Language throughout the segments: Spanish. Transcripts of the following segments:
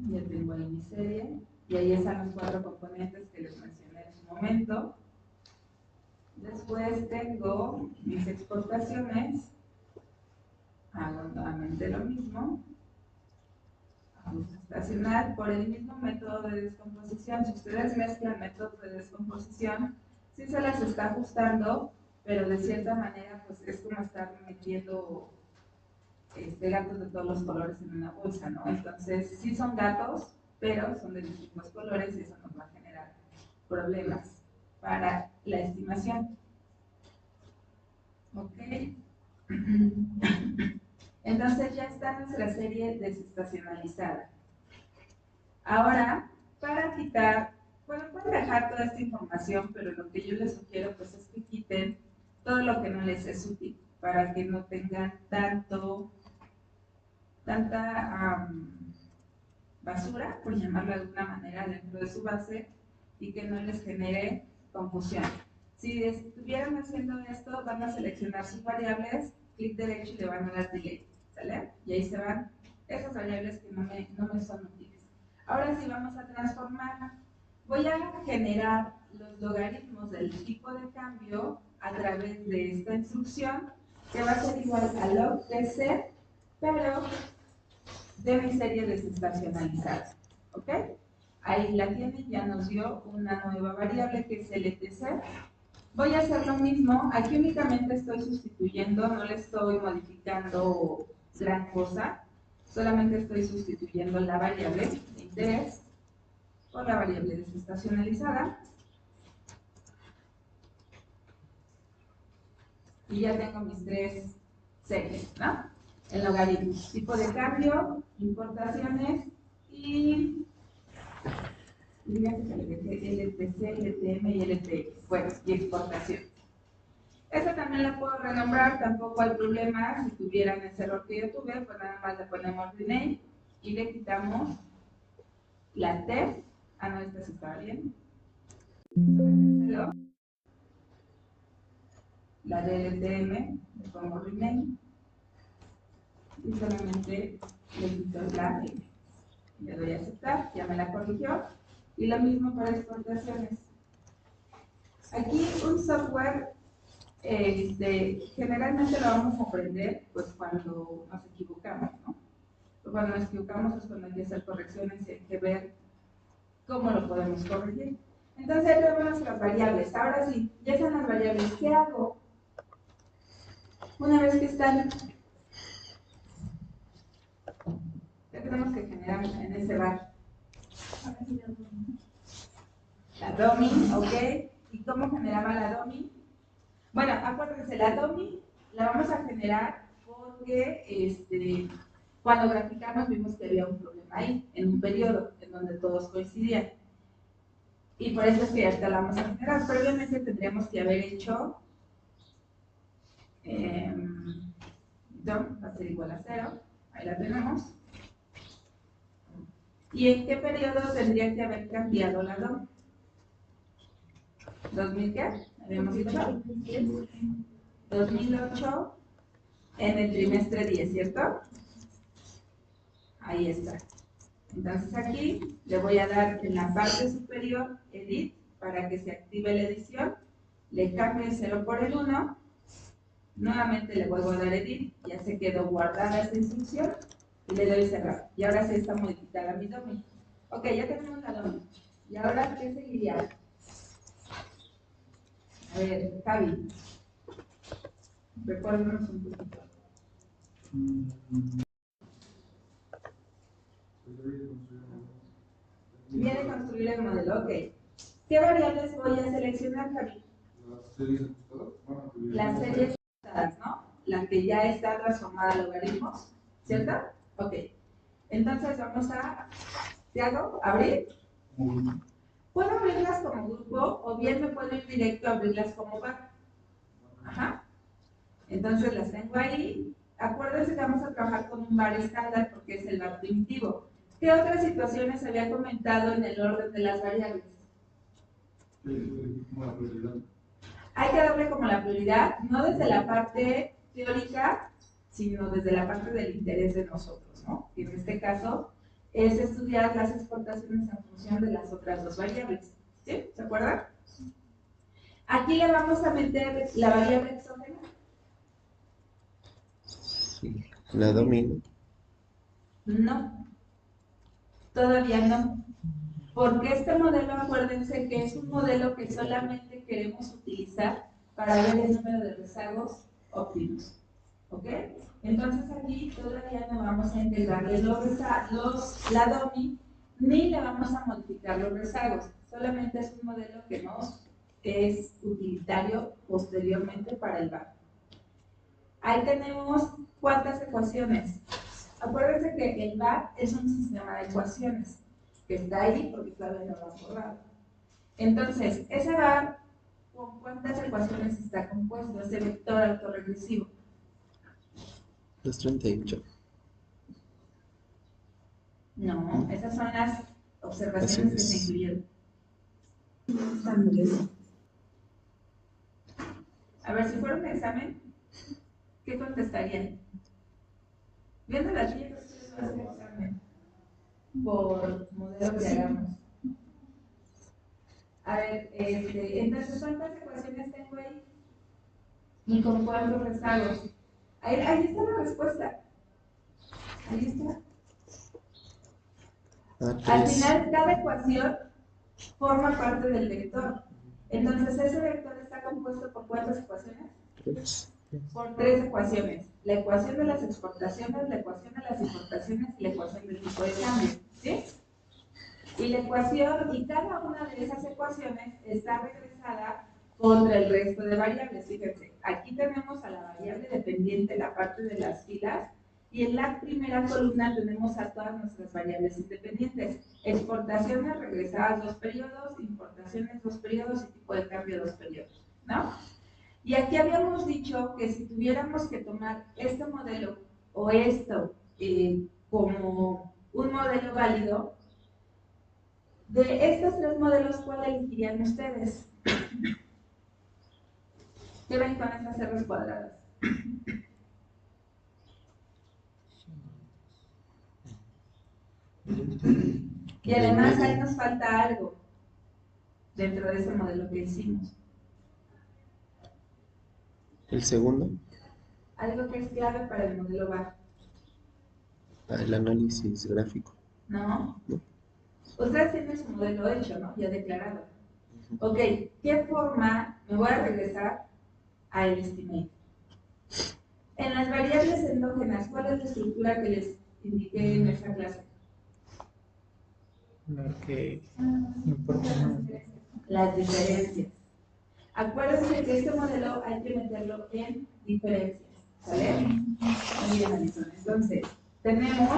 Ya tengo ahí mi serie. Y ahí están los 4 componentes que les mencioné en su momento. Después tengo mis exportaciones. Hago nuevamente lo mismo. Ajuste estacional por el mismo método de descomposición. Si ustedes mezclan métodos de descomposición, sí se las está ajustando, pero de cierta manera pues es como estar metiendo gatos de todos los colores en una bolsa, ¿no? Entonces sí son gatos, pero son de distintos colores y eso nos va a generar problemas para la estimación. ¿Ok? Entonces ya está nuestra serie desestacionalizada. Ahora, para quitar, bueno, pueden dejar toda esta información, pero lo que yo les sugiero pues es que quiten todo lo que no les es útil, para que no tengan tanta basura, por llamarlo de alguna manera, dentro de su base y que no les genere confusión. Si estuvieran haciendo esto, van a seleccionar sus variables, clic derecho y le van a dar delete, ¿sale? Y ahí se van esas variables que no me son útiles. Ahora sí vamos a transformar. Voy a generar los logaritmos del tipo de cambio a través de esta instrucción, que va a ser igual a log de C, pero de mi serie desestacionalizada. ¿Ok? Ahí la tienen, ya nos dio una nueva variable que es el ETC. Voy a hacer lo mismo, aquí únicamente estoy sustituyendo, no le estoy modificando gran cosa, solamente estoy sustituyendo la variable de interés por la variable desestacionalizada. Y ya tengo mis 3 series, ¿no? El logaritmo, tipo de cambio, importaciones y LTC, LTM y LTX, bueno, y exportación. Esta también la puedo renombrar, tampoco hay problema. Si tuvieran ese error que yo tuve, pues nada más le ponemos rename y le quitamos la T. Ah, no, esta sí estaba bien. La DLTM, le pongo rename y solamente le quito la M. Le doy a aceptar, ya me la corrigió. Y lo mismo para exportaciones. Aquí un software, generalmente lo vamos a aprender pues cuando nos equivocamos, ¿no? Cuando nos equivocamos es cuando hay que hacer correcciones y hay que ver cómo lo podemos corregir. Entonces ya tenemos las variables. Ahora sí, ya están las variables. ¿Qué hago? Una vez que están, ¿qué tenemos que generar en ese bar? La DOMI, ¿ok? ¿Y cómo generaba la DOMI? Bueno, acuérdense, la DOMI la vamos a generar porque cuando graficamos vimos que había un problema ahí, en un periodo en donde todos coincidían. Y por eso es que ahorita la vamos a generar. Previamente tendríamos que haber hecho DOM va a ser igual a 0. Ahí la tenemos. ¿Y en qué periodo tendría que haber cambiado la DOM? ¿2000 qué? Habíamos dicho 2008 en el trimestre 10, ¿cierto? Ahí está. Entonces aquí le voy a dar en la parte superior Edit para que se active la edición. Le cambio el 0 por el 1. Nuevamente le vuelvo a dar Edit. Ya se quedó guardada esta instrucción. Y le doy cerrar. Y ahora sí está modificada mi DOMI. Ok, ya tenemos la DOMI. ¿Y ahora qué seguiría? A ver, Javi. Recuérdanos un poquito. Viene a construir el modelo, ok. ¿Qué variables voy a seleccionar, Javi? Las series ajustadas, ¿no? La que ya está transformada a logaritmos, ¿cierto? Ok. Entonces vamos a, ¿qué hago? ¿Abrir? Puedo abrirlas como grupo o bien me puedo ir directo a abrirlas como bar. Ajá. Entonces las tengo ahí. Acuérdense que vamos a trabajar con un bar estándar porque es el bar primitivo. ¿Qué otras situaciones había comentado en el orden de las variables? Hay que darle como la prioridad, no desde la parte teórica, sino desde la parte del interés de nosotros, ¿no? Y en este caso es estudiar las exportaciones en función de las otras dos variables. ¿Sí? ¿Se acuerdan? Aquí le vamos a meter la variable exógena. Sí, la domino. No, todavía no. Porque este modelo, acuérdense que es un modelo que solamente queremos utilizar para ver el número de rezagos óptimos. ¿Ok? Entonces aquí todavía no vamos a integrarle la DOMI, ni le vamos a modificar los rezagos. Solamente es un modelo que nos es utilitario posteriormente para el VAR. Ahí tenemos cuántas ecuaciones. Acuérdense que el VAR es un sistema de ecuaciones que está ahí porque todavía no lo han borrado. Entonces, ese VAR, ¿con cuántas ecuaciones está compuesto? Ese vector autorregresivo. 238. No, esas son las observaciones que se incluyeron. A ver, si fuera un examen, ¿qué contestarían? Viendo las líneas, ustedes van a hacer examen por modelo que hagamos. A ver, entonces, ¿cuántas ecuaciones tengo ahí? ¿Y con cuántos rezagos? Ahí está la respuesta. Ahí está. Al final, cada ecuación forma parte del vector. Entonces, ese vector está compuesto por ¿cuántas ecuaciones? 3. Por 3 ecuaciones. La ecuación de las exportaciones, la ecuación de las importaciones y la ecuación del tipo de cambio. ¿Sí? Y la ecuación, y cada una de esas ecuaciones está regresada contra el resto de variables. Fíjense, aquí tenemos a la variable dependiente, la parte de las filas, y en la primera columna tenemos a todas nuestras variables independientes. Exportaciones regresadas 2 periodos, importaciones 2 periodos y tipo de cambio 2 periodos, ¿no? Y aquí habíamos dicho que si tuviéramos que tomar este modelo o esto como un modelo válido, de estos 3 modelos, ¿cuál elegirían ustedes? ¿Qué ven con estas cerras cuadradas? Y además ahí nos falta algo dentro de ese modelo que hicimos. ¿El segundo? Algo que es clave para el modelo VAR. El análisis gráfico. ¿No? Ustedes tienen su modelo hecho, ¿no? Ya declarado. Ok, ¿qué forma me voy a regresar al estimate? En las variables endógenas, ¿cuál es la estructura que les indiqué en esa clase? Lo que importa más. Las diferencias. Acuérdense que este modelo hay que meterlo en diferencias. ¿Sale? Muy bien, Alison. Entonces, tenemos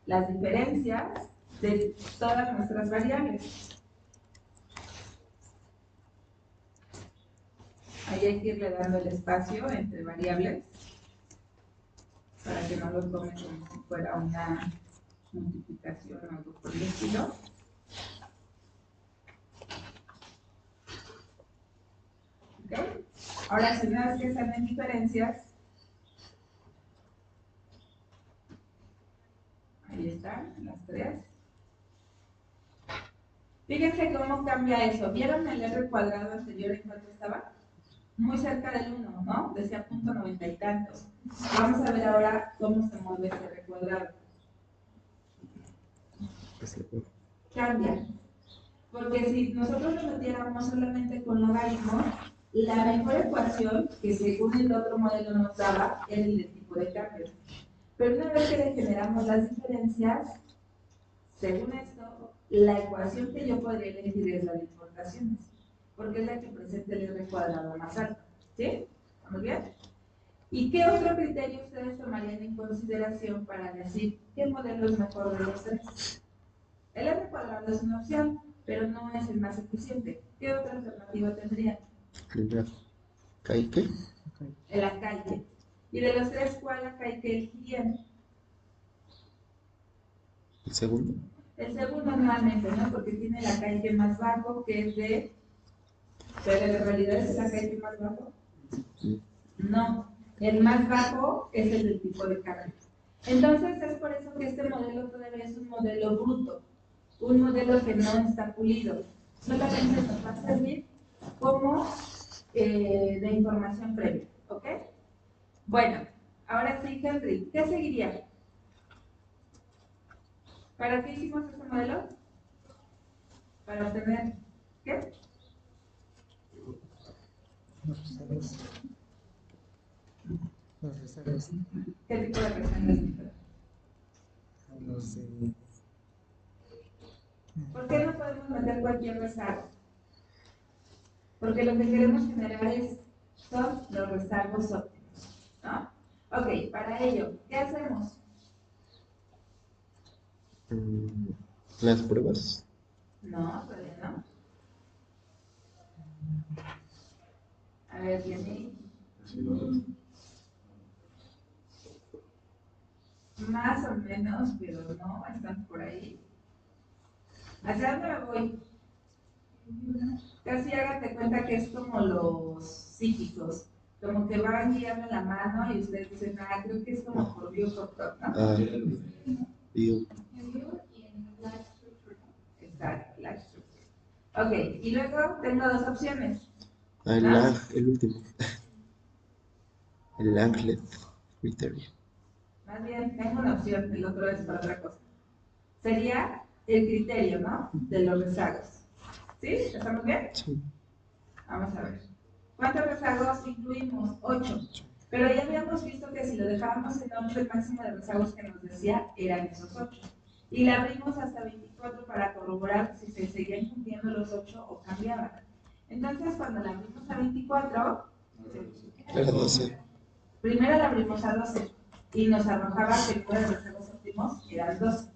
las diferencias de todas nuestras variables. Ahí hay que irle dando el espacio entre variables para que no lo tome como si fuera una multiplicación o algo por el estilo. ¿Okay? Ahora, si una vez que están en diferencias, ahí están las 3. Fíjense cómo cambia eso. ¿Vieron el R cuadrado anterior en cuánto estaba? Muy cerca del 1, ¿no? Decía punto 90 y tantos. Vamos a ver ahora cómo se mueve ese R cuadrado. Cambia. Porque si nosotros lo metiéramos solamente con logaritmos, la mejor ecuación, que según el otro modelo nos daba, era el del tipo de cambio. Pero una vez que le generamos las diferencias, según esto, la ecuación que yo podría elegir es la de importaciones, porque es la que presenta el R cuadrado más alto. ¿Sí? ¿Estamos bien? ¿Y qué otro criterio ustedes tomarían en consideración para decir qué modelo es mejor de los 3? El R cuadrado es una opción, pero no es el más eficiente. ¿Qué otra alternativa tendrían? El Caique. El Acaique. Y de los 3, ¿cuál Acaique elegirían? ¿El segundo? El segundo normalmente, ¿no? Porque tiene el Acaique más bajo, que es de... ¿Pero en realidad es el Acaique más bajo? Sí. No. El más bajo es el del tipo de cambio. Entonces es por eso que este modelo todavía es un modelo bruto, un modelo que no está pulido. Solamente nos va a servir como de información previa, ¿ok? Bueno, ahora sí, Henry, ¿qué seguiría? ¿Para qué hicimos este modelo? Para obtener, ¿qué? Los rezagos. Los rezagos. ¿Qué tipo de presión necesita? Los de. ¿Por qué no podemos meter cualquier rezago? Porque lo que queremos generar son los rezagos óptimos, ¿no? Ok, para ello, ¿qué hacemos? Las pruebas. No, todavía no. A ver, viene más o menos, pero no, están por ahí. ¿Hacia dónde me voy? Casi hágate cuenta que es como los psíquicos, como que van guiando la mano y ustedes dicen, ah, creo que es como por biocontrol, ¿no? Ah, bio. Exacto, la estructura. Ok, y luego tengo dos opciones. El último. El Langlet Criteria. Más bien, tengo una opción, el otro es para otra cosa. Sería el criterio, ¿no? De los rezagos. ¿Sí? ¿Estamos bien? Sí. Vamos a ver. ¿Cuántos rezagos incluimos? 8. Pero ya habíamos visto que si lo dejábamos en 8, el máximo de rezagos que nos decía eran esos 8. Y la abrimos hasta 24 para corroborar si se seguían cumpliendo los 8 o cambiaban. Entonces, cuando la abrimos a 24, Era 12. primero la abrimos a 12 y nos arrojaba que el número de rezagos óptimos eran 12.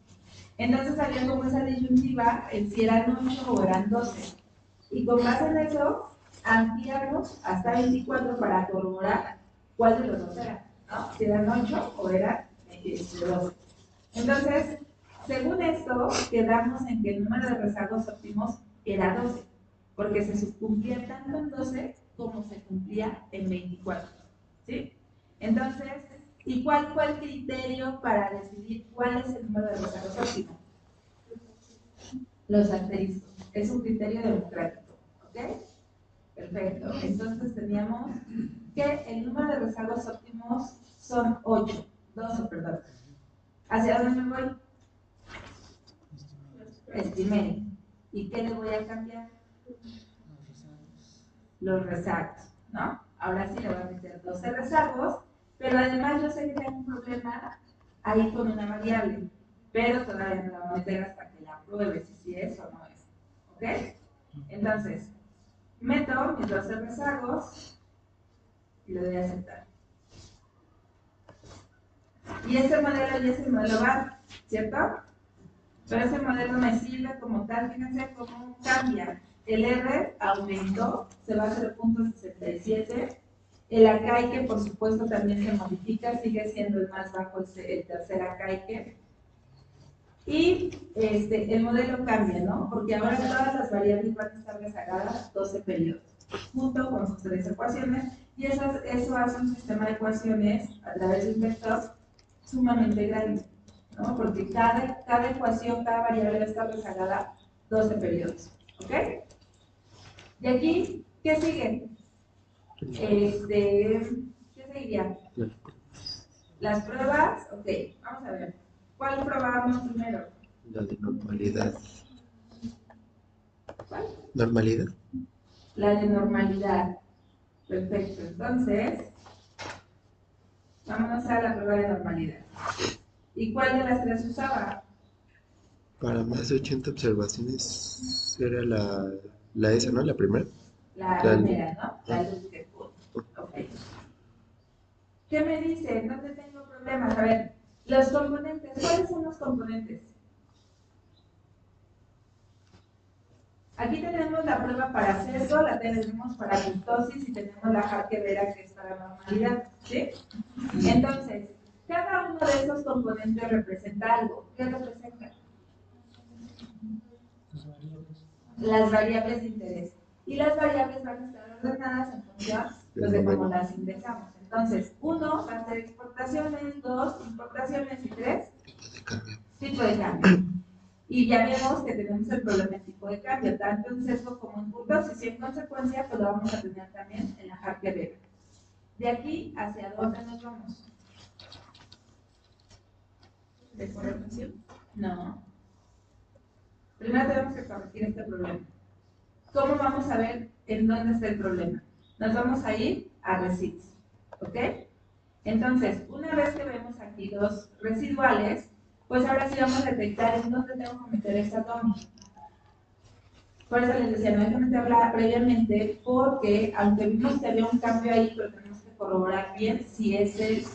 Entonces había como esa disyuntiva en si eran 8 o eran 12. Y con base en eso, ampliamos hasta 24 para corroborar cuál de los dos era, ¿no? Si eran 8 o eran 12. Entonces, según esto, quedamos en que el número de rezagos óptimos era 12, porque se cumplía tanto en 12 como se cumplía en 24, ¿sí? Entonces, ¿y cuál fue el criterio para decidir cuál es el número de rezagos óptimos? Los asteriscos. Es un criterio democrático, ¿ok? Perfecto. Entonces teníamos que el número de rezagos óptimos son 8, 12, perdón. ¿Hacia dónde me voy? Estimé. ¿Y qué le voy a cambiar? Los rezagos, ¿no? Ahora sí le voy a meter 12 rezagos, pero además yo sé que tengo un problema ahí con una variable, pero todavía no la voy a meter hasta que la pruebe si es o no es, ¿ok? Entonces, meto mis 12 rezagos y le doy a aceptar. Y ese modelo ya es el modelo VAR, ¿cierto? Pero ese modelo me sirve como tal, fíjense cómo cambia. El R aumentó, se va a 0.67. El acaique, por supuesto, también se modifica, sigue siendo el más bajo el tercer acaique. Y el modelo cambia, ¿no? Porque ahora todas las variables van a estar rezagadas 12 periodos, junto con sus 3 ecuaciones, y eso hace un sistema de ecuaciones a través de un vector sumamente grande, ¿no? Porque cada ecuación, cada variable va a estar rezagada 12 periodos, ¿ok? Y aquí, ¿qué sigue? ¿Qué seguiría? Las pruebas, ok, vamos a ver. ¿Cuál probábamos primero? La de normalidad. ¿Cuál? ¿Normalidad? La de normalidad. Perfecto, entonces, vámonos a la prueba de normalidad. ¿Y cuál de las tres usaba? Para más de 80 observaciones era la esa, ¿no? La primera. La primera, ¿no? La luz que pudo. Ok. ¿Qué me dice? No te tengo problemas. A ver, los componentes. ¿Cuáles son los componentes? Aquí tenemos la prueba para sesgo, la tenemos para kurtosis y tenemos la Harker-Vera que es para normalidad, ¿sí? Entonces, cada uno de esos componentes representa algo. ¿Qué representa? Las variables de interés. Y las variables van a estar ordenadas en función pues, de cómo las ingresamos. Entonces, 1 va a ser exportaciones, 2 importaciones y 3 Tipo de cambio. tipo de cambio. Y ya vemos que tenemos el problema en tipo de cambio, tanto en sesgo como en kurtosis, y en consecuencia, pues lo vamos a tener también en la Harker-Vega. De aquí, ¿hacia dónde nos vamos? ¿De corrección? No. Primero tenemos que corregir este problema. ¿Cómo vamos a ver en dónde está el problema? Nos vamos a ir a residuos, ¿ok? Entonces, una vez que vemos aquí los residuales, pues ahora sí vamos a detectar en dónde tengo que meter esta toma. Por eso les decía, no hay que meterla previamente, porque aunque vimos que había un cambio ahí, pero tenemos que corroborar bien si es el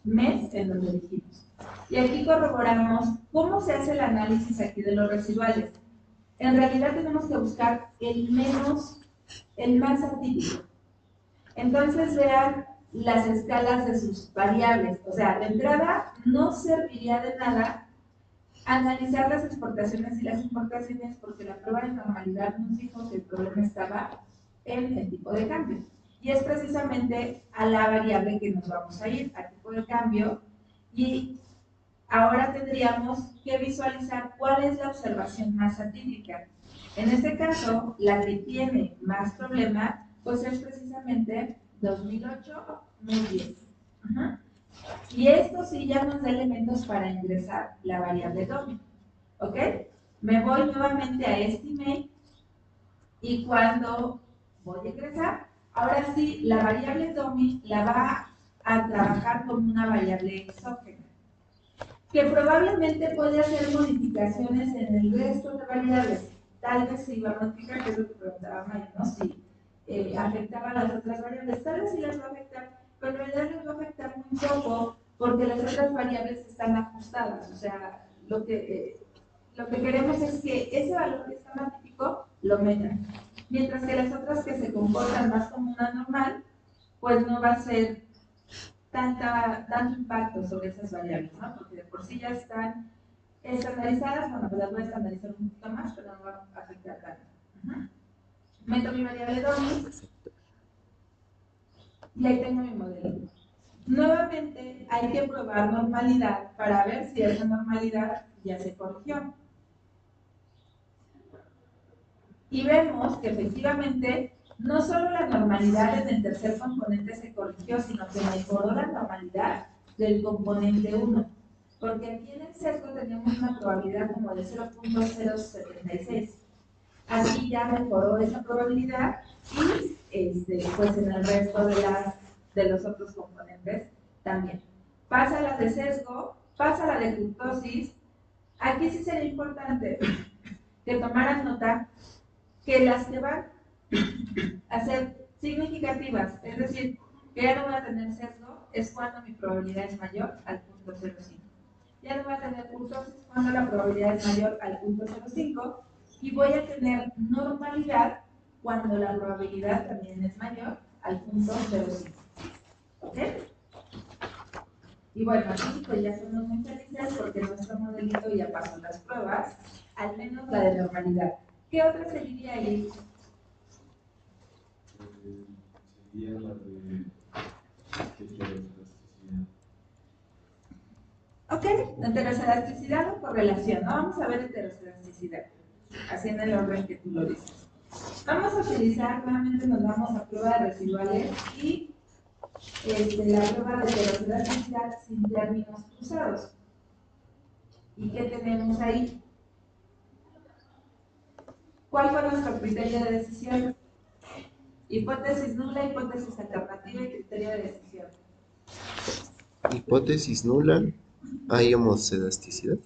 mes en donde dijimos. Y aquí corroboramos cómo se hace el análisis aquí de los residuales. En realidad tenemos que buscar el más atípico. Entonces vean las escalas de sus variables. O sea, de entrada no serviría de nada analizar las exportaciones y las importaciones porque la prueba de normalidad nos dijo que el problema estaba en el tipo de cambio. Y es precisamente a la variable que nos vamos a ir, al tipo de cambio. Y ahora tendríamos que visualizar cuál es la observación más atípica. En este caso, la que tiene más problema, pues es precisamente 2008-2010. Y esto sí ya nos da elementos para ingresar la variable DOMI. ¿Ok? Me voy nuevamente a Estimate y cuando voy a ingresar, ahora sí, la variable DOMI la va a trabajar como una variable exógena, que probablemente puede hacer modificaciones en el resto de variables. Tal vez si iba a modificar, que es lo que preguntaba Maya, ¿no? Si afectaba a las otras variables, tal vez sí las va a afectar, pero en realidad les va a afectar muy poco, porque las otras variables están ajustadas. O sea, lo que queremos es que ese valor que está más típico lo metan. Mientras que las otras que se comportan más como una normal, pues no va a ser tanto impacto sobre esas variables, ¿no? Porque de por sí ya están estandarizadas, bueno, pues las voy a estandarizar un poquito más, pero no va a afectar tanto. Meto mi variable DOMI y ahí tengo mi modelo. Nuevamente hay que probar normalidad para ver si esa normalidad ya se corrigió. Y vemos que efectivamente no solo la normalidad en el tercer componente se corrigió, sino que mejoró la normalidad del componente 1. Porque aquí en el sesgo teníamos una probabilidad como de 0.076. Aquí ya mejoró esa probabilidad y pues en el resto de los otros componentes también. Pasa la de sesgo, pasa la de kurtosis. Aquí sí sería importante que tomaran nota que las que van a ser significativas, es decir, que ya no voy a tener sesgo, es cuando mi probabilidad es mayor al 0.05. Ya no voy a tener kurtosis cuando la probabilidad es mayor al 0.05 y voy a tener normalidad cuando la probabilidad también es mayor al 0.05. ¿Ok? Y bueno, aquí pues ya somos muy felices porque nuestro modelito ya pasó las pruebas, al menos la de normalidad. ¿Qué otra seguiría ahí? Sería la de heteroelasticidad. Ok, heteroelasticidad o correlación. ¿No? Vamos a ver heteroelasticidad, así en el orden que tú lo dices. Vamos a utilizar, nuevamente nos vamos a prueba de residuales y la prueba de heteroelasticidad sin términos cruzados. ¿Y qué tenemos ahí? ¿Cuál fue nuestro criterio de decisión? Hipótesis nula, hipótesis alternativa y criterio de decisión. Hipótesis nula, hay homoscedasticidad.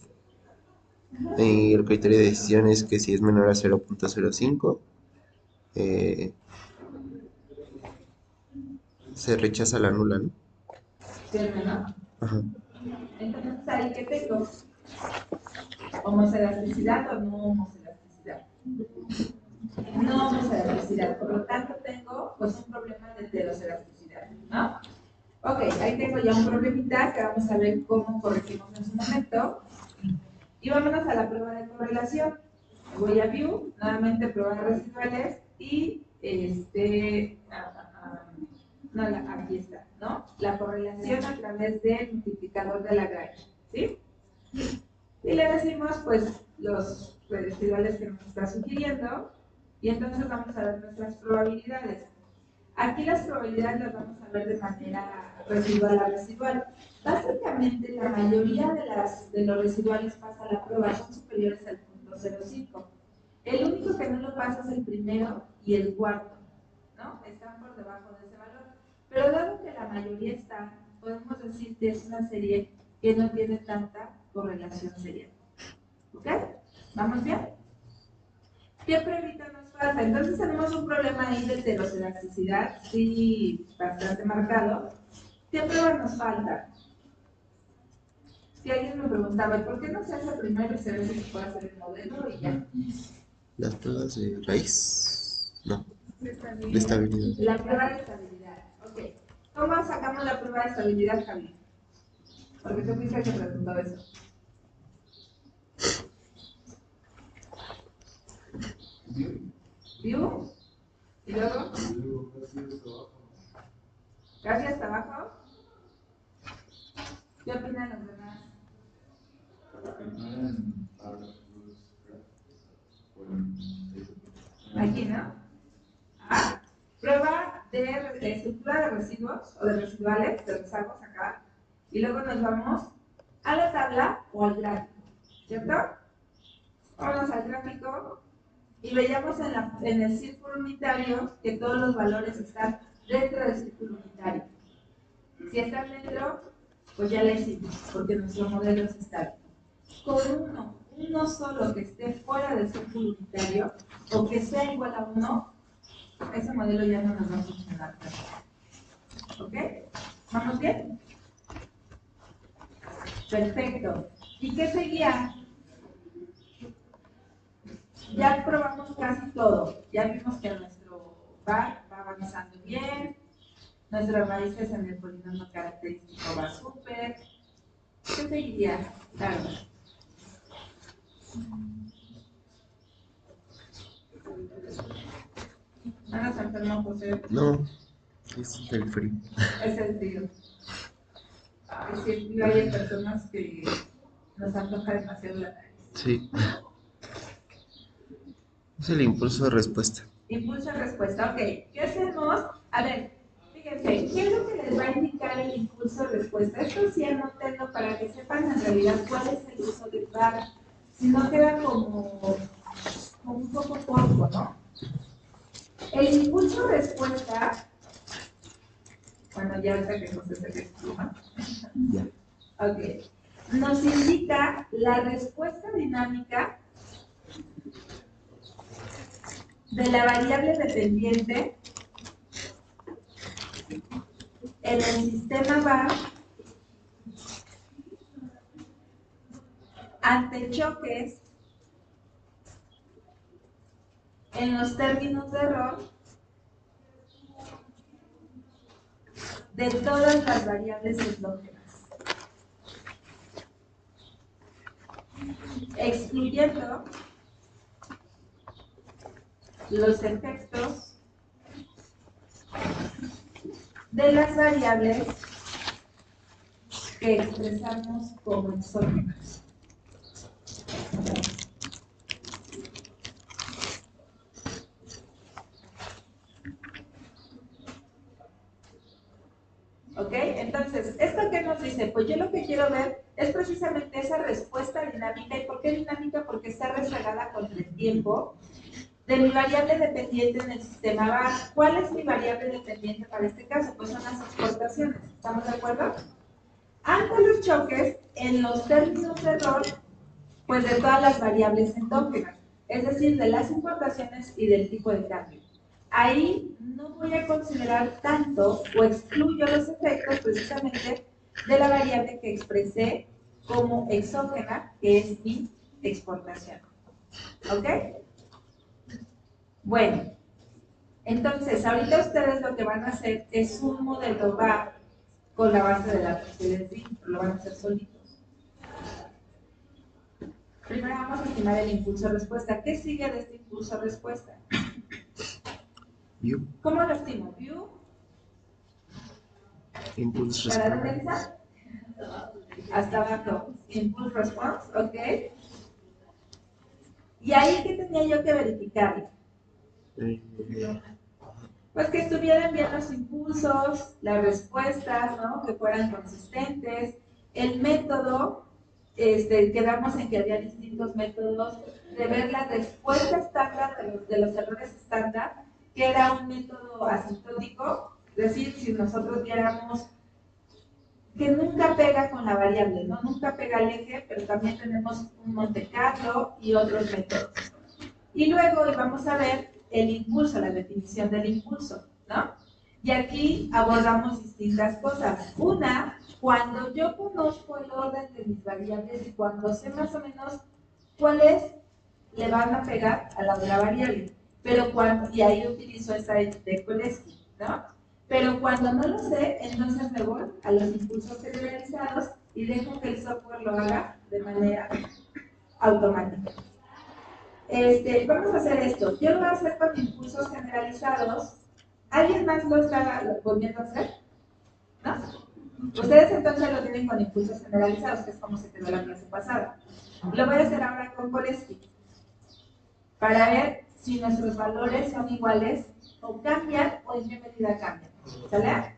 Y el criterio de decisión es que si es menor a 0.05, se rechaza la nula, ¿no? ¿Cierto, no? Ajá. Entonces, ¿ahí qué tengo? ¿Homoscedasticidad o no homoscedasticidad? No homoscedasticidad, por lo tanto tengo pues un problema de heterocedasticidad, ¿no? Ok, ahí tengo ya un problemita que vamos a ver cómo corregimos en su momento. Y vámonos a la prueba de correlación. Voy a View, nuevamente pruebas residuales y No, aquí está, ¿no? La correlación a través del multiplicador de Lagrange, ¿sí? Y le decimos, pues, los residuales que nos está sugiriendo, y entonces vamos a ver nuestras probabilidades. Aquí las probabilidades las vamos a ver de manera residual a residual. Básicamente, la mayoría de los residuales pasa la prueba, son superiores al 0.05. El único que no lo pasa es el primero y el cuarto, ¿no? Están por debajo de ese valor. Pero dado que la mayoría está, podemos decir que es una serie que no tiene tanta correlación serial. ¿Ok? ¿Vamos bien? ¿Qué pruebita nos falta? Entonces tenemos un problema ahí de heteroscedasticidad, sí, bastante marcado. ¿Qué prueba nos falta? Si alguien me preguntaba, ¿por qué no se hace primero y se ve si se puede hacer el modelo y ya? Las pruebas de raíz. No, de De estabilidad. La prueba de estabilidad. Ok. ¿Cómo sacamos la prueba de estabilidad, Javi? Porque tú fuiste el que preguntó eso. ¿View? ¿Y luego? ¿Casi hasta abajo? ¿Qué opinan los demás? Aquí, ¿no? Ah, prueba de estructura de residuos o de residuales, de rezagos acá, y luego nos vamos a la tabla o al gráfico, ¿cierto? Vamos al gráfico y veíamos en el círculo unitario que todos los valores están dentro del círculo unitario. Si están dentro, pues ya la hicimos, porque nuestro modelo es estático. Con uno solo que esté fuera del círculo unitario, o que sea igual a 1, ese modelo ya no nos va a funcionar. ¿Ok? ¿Vamos bien? Perfecto. ¿Y qué seguía? Ya probamos casi todo. Ya vimos que nuestro bar va avanzando bien, nuestras raíces en el polinomio característico va súper. ¿Qué seguiría? Claro. ¿No nos enfermó, José? No, es del frío. Es el frío. Es que hay personas que nos antoja demasiado la nariz. Sí. Es el impulso de respuesta. Impulso de respuesta, ok. ¿Qué hacemos? A ver, fíjense, ¿qué es lo que les va a indicar el impulso de respuesta? Esto sí anótenlo para que sepan en realidad cuál es el uso del VAR. Si no queda como un poco corto, ¿no? El impulso de respuesta, bueno, ya ahorita que José se explica. Ya. Ok. Nos indica la respuesta dinámica de la variable dependiente en el sistema VAR ante choques en los términos de error de todas las variables endógenas, excluyendo los efectos de las variables que expresamos como exógenas. ¿Ok? Entonces, ¿esto qué nos dice? Pues yo lo que quiero ver es precisamente esa respuesta dinámica. ¿Y por qué dinámica? Porque está rezagada contra el tiempo de mi variable dependiente en el sistema VAR. ¿Cuál es mi variable dependiente para este caso? Pues son las exportaciones. ¿Estamos de acuerdo? Ante los choques, en los términos de error, pues de todas las variables endógenas, es decir, de las importaciones y del tipo de cambio. Ahí no voy a considerar tanto o excluyo los efectos precisamente de la variable que expresé como exógena, que es mi exportación. ¿Ok? Bueno, entonces ahorita ustedes lo que van a hacer es un modelo VAR con la base de datos que les di, lo van a hacer solitos. Primero vamos a estimar el impulso de respuesta. ¿Qué sigue de este impulso de respuesta? View. ¿Cómo lo estimo? View Impulse ¿Para dónde response. está? Hasta abajo. Impulse response, ok. ¿Y ahí qué tenía yo que verificar? Eh, Pues que estuvieran bien los impulsos, las respuestas, ¿no? Que fueran consistentes. El método, quedamos en que había distintos métodos de ver la respuesta estándar de los errores estándar, que era un método asintótico, es decir, si nosotros viéramos que nunca pega con la variable, ¿no? Nunca pega al eje, pero también tenemos un Monte Carlo y otros métodos. Y luego vamos a ver el impulso, la definición del impulso, ¿no? Y aquí abordamos distintas cosas. Una, cuando yo conozco el orden de mis variables y cuando sé más o menos cuáles le van a pegar a la otra variable. Pero cuando, y ahí utilizo esa de Kolesky, ¿no? Pero cuando no lo sé, entonces me voy a los impulsos generalizados y dejo que el software lo haga de manera automática. Vamos a hacer esto. Yo lo voy a hacer con impulsos generalizados. ¿Alguien más lo está volviendo a hacer? ¿No? Ustedes entonces lo tienen con impulsos generalizados, que es como se quedó la clase pasada. Lo voy a hacer ahora con Kolesky, para ver si nuestros valores son iguales o cambian o en qué medida cambian. ¿Sale?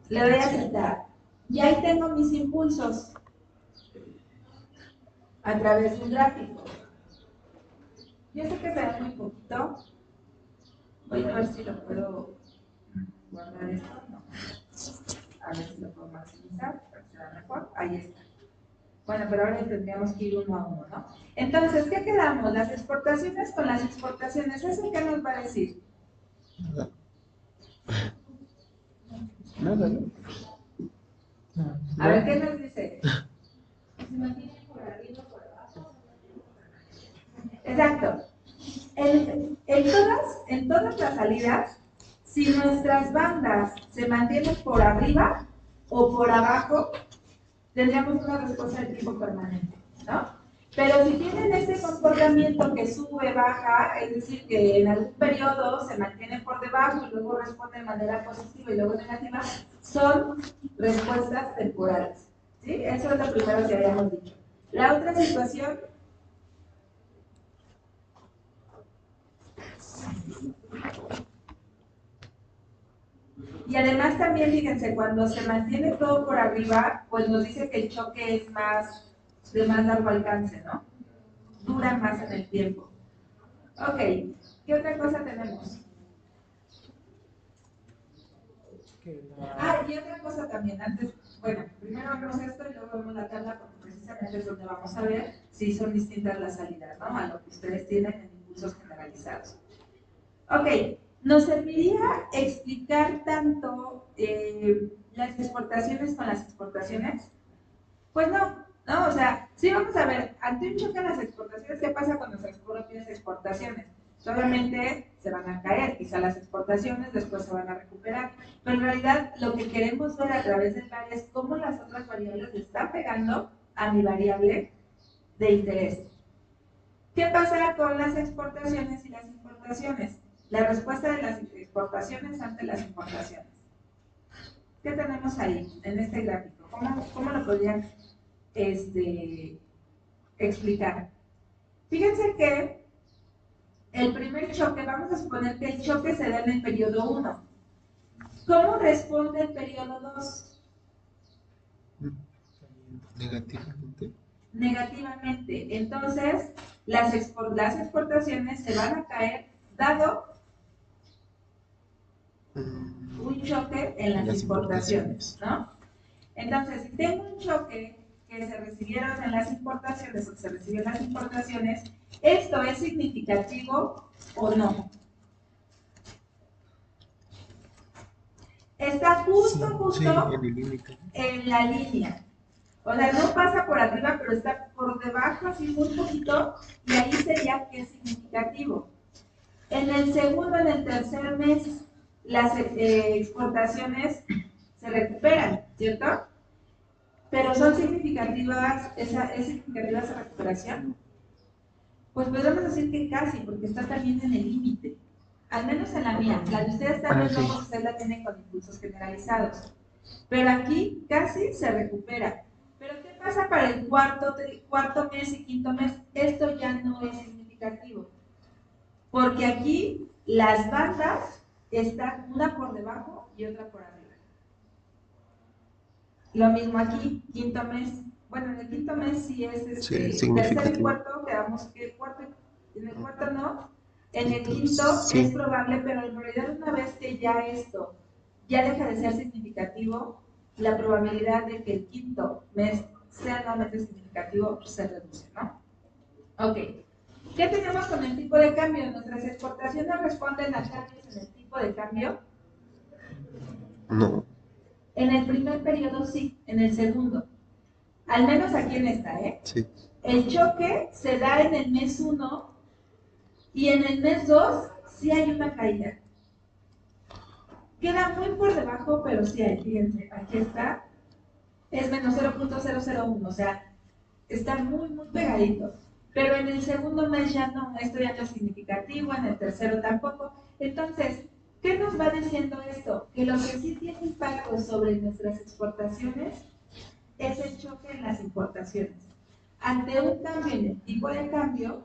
Le doy a aceptar. Y ahí tengo mis impulsos a través de un gráfico. Yo sé que se ve muy poquito. Voy a ver si lo puedo guardar esto. No. A ver si lo puedo maximizar para que sea mejor. Ahí está. Bueno, pero ahora tendríamos que ir uno a uno, ¿no? Entonces, ¿qué quedamos? Las exportaciones con las exportaciones. ¿Eso qué nos va a decir? Nada, ¿no? A ver, ¿qué nos dice? Se mantiene por arriba o por abajo. Exacto. En todas las salidas, si nuestras bandas se mantienen por arriba o por abajo, tendríamos una respuesta de tipo permanente, ¿no? Pero si tienen este comportamiento que sube, baja, es decir, que en algún periodo se mantienen por debajo y luego responden de manera positiva y luego negativa, son respuestas temporales, ¿sí? Eso es lo primero que habíamos dicho. La otra situación. Y además también, fíjense, cuando se mantiene todo por arriba, pues nos dice que el choque es de más largo alcance, ¿no? Dura más en el tiempo. Ok, ¿qué otra cosa tenemos? Ah, y otra cosa también, antes, bueno, primero vemos esto y luego vemos la tabla porque precisamente es donde vamos a ver si son distintas las salidas, ¿no? A lo que ustedes tienen en impulsos generalizados. Ok, ¿nos serviría explicar tanto las exportaciones con las exportaciones? Pues no, ¿no? O sea, sí vamos a ver, ante un choque en las exportaciones, ¿qué pasa con nuestras propias exportaciones? Obviamente se van a caer, quizá las exportaciones después se van a recuperar, pero en realidad lo que queremos ver a través del VAR es cómo las otras variables le están pegando a mi variable de interés. ¿Qué pasa con las exportaciones y las importaciones? La respuesta de las exportaciones ante las importaciones. ¿Qué tenemos ahí, en este gráfico? ¿Cómo lo podrían explicar? Fíjense que el primer choque, vamos a suponer que el choque se da en el periodo 1. ¿Cómo responde el periodo 2? Negativamente. Negativamente. Entonces, las exportaciones se van a caer dado un choque en las importaciones, ¿no? Entonces, si tengo un choque que se recibieron en las importaciones o que se recibió en las importaciones, ¿esto es significativo o no? Está justo Sí, en el límite. en la línea. O sea, no pasa por arriba, pero está por debajo, así muy poquito, y ahí sería que es significativo. En el segundo, en el tercer mes, las exportaciones se recuperan, ¿cierto? Pero ¿son significativas ¿es significativa esa recuperación? Pues podemos decir que casi, porque está también en el límite. al menos en la mía. La de ustedes también, sí. no, ustedes la tienen con impulsos generalizados. Pero aquí casi se recupera. Pero ¿qué pasa para el cuarto mes y quinto mes? Esto ya no es significativo. Porque aquí las bandas están una por debajo y otra por arriba. Lo mismo aquí, quinto mes. Bueno, en el quinto mes sí es Sí, tercero y significativo. cuarto, quedamos que en el cuarto no. En el Entonces, quinto sí. es probable, pero en realidad una vez que ya esto ya deja de ser significativo, la probabilidad de que el quinto mes sea nuevamente significativo se reduce, ¿no? Ok. ¿Qué tenemos con el tipo de cambio? Nuestras exportaciones responden a cambios en el tipo de cambio. No. En el primer periodo sí, en el segundo. Al menos aquí en esta, ¿eh? Sí. El choque se da en el mes 1 y en el mes 2 sí hay una caída. Queda muy por debajo, pero sí hay, fíjense, aquí está. Es menos 0.001, o sea, está muy, muy pegadito. Pero en el segundo mes ya no, esto ya no es significativo, en el tercero tampoco. Entonces, ¿qué nos va diciendo esto? Que lo que sí tiene impacto sobre nuestras exportaciones es el choque en las importaciones. Ante un cambio en el tipo de cambio,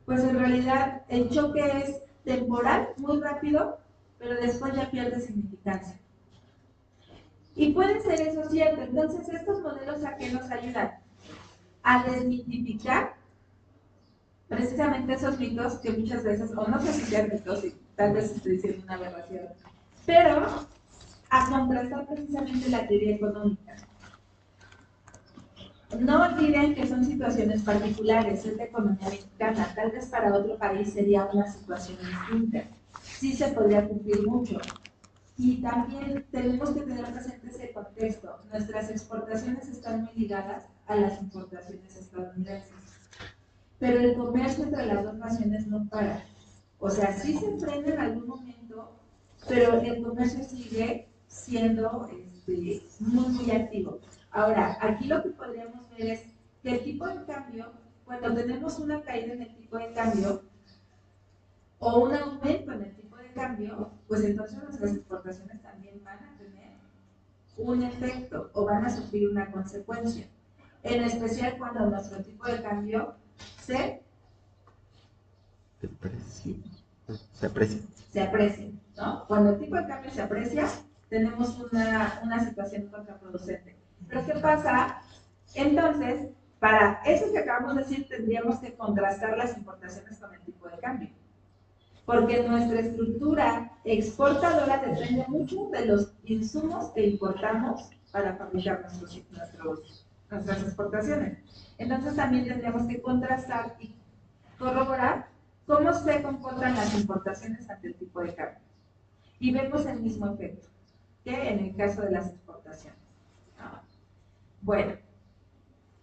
pues en realidad el choque es temporal, muy rápido, pero después ya pierde significancia. Y puede ser eso cierto. Entonces, estos modelos ¿a qué nos ayudan? A desmitificar precisamente esos mitos que muchas veces, o no sé si sean mitos, y tal vez estoy diciendo una aberración, pero a contrastar precisamente la teoría económica. No olviden que son situaciones particulares, es de economía mexicana, tal vez para otro país sería una situación distinta. Sí se podría cumplir mucho. Y también tenemos que tener presente ese contexto. Nuestras exportaciones están muy ligadas a las importaciones estadounidenses. Pero el comercio entre las dos naciones no para. O sea, sí se frena en algún momento, pero el comercio sigue siendo muy, muy activo. Ahora, aquí lo que podríamos ver es que el tipo de cambio, cuando tenemos una caída en el tipo de cambio o un aumento en el tipo de cambio, pues entonces nuestras exportaciones también van a tener un efecto o van a sufrir una consecuencia. En especial cuando nuestro tipo de cambio se aprecia, ¿no? Cuando el tipo de cambio se aprecia, tenemos una situación contraproducente. Pero ¿qué pasa? Entonces, para eso que acabamos de decir, tendríamos que contrastar las importaciones con el tipo de cambio. Porque nuestra estructura exportadora depende mucho de los insumos que importamos para fabricar nuestras exportaciones. Entonces también tendríamos que contrastar y corroborar cómo se comportan las importaciones ante el tipo de cambio. Y vemos el mismo efecto que en el caso de las exportaciones. Bueno,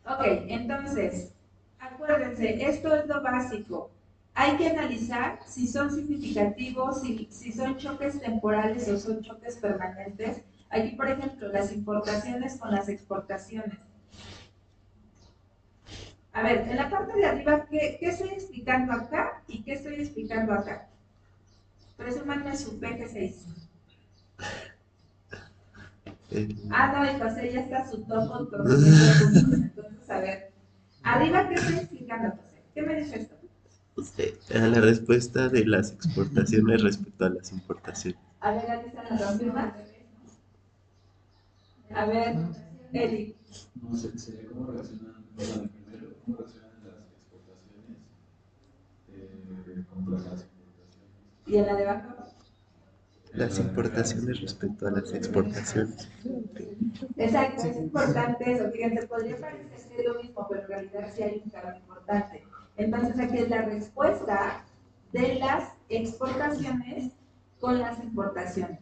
ok, entonces, acuérdense, esto es lo básico. Hay que analizar si son significativos, si son choques temporales o son choques permanentes. Aquí, por ejemplo, las importaciones con las exportaciones. A ver, en la parte de arriba, ¿qué estoy explicando acá y qué estoy explicando acá? Presúmanme su PG6. No, y José ya está su topo con entonces, a ver. Arriba, ¿qué estoy explicando, José? ¿Qué me dice esto? A la respuesta de las exportaciones respecto a las importaciones. A ver, Alisa, ¿nos confirma? A ver, Eli. No sé, sería cómo relacionan, bueno, primero, cómo relacionan las exportaciones contra las importaciones. ¿Y en la de abajo? Las importaciones respecto a las exportaciones. Exacto, es importante eso. Fíjense, podría parecer que es lo mismo, pero en realidad sí hay un cambio importante. Entonces, aquí es la respuesta de las exportaciones con las importaciones.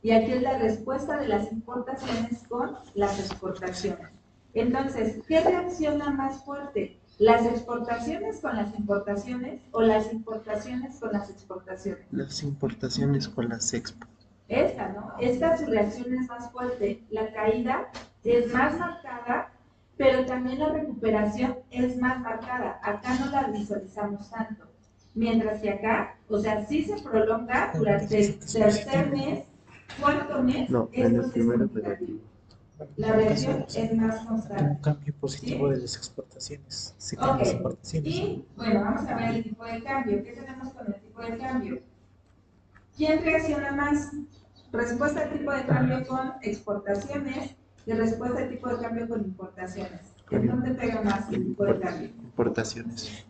Y aquí es la respuesta de las importaciones con las exportaciones. Entonces, ¿qué reacciona más fuerte? ¿Las exportaciones con las importaciones o las importaciones con las exportaciones? Las importaciones con las expo. Esta, ¿no? Esta su reacción es más fuerte. La caída es más marcada, pero también la recuperación es más marcada. Acá no la visualizamos tanto. Mientras que acá, o sea, sí se prolonga durante el tercer mes, cuarto mes, No, esto menos sí es primero significativo. negativo. La variación es más constante. Un cambio positivo ¿Sí? de las exportaciones. Se caen las Ok, importaciones. y bueno, vamos a ver el tipo de cambio. ¿Qué tenemos con el tipo de cambio? ¿Quién reacciona más? Respuesta al tipo de cambio con exportaciones y respuesta al tipo de cambio con importaciones. ¿En dónde pega más el tipo de cambio? Importaciones.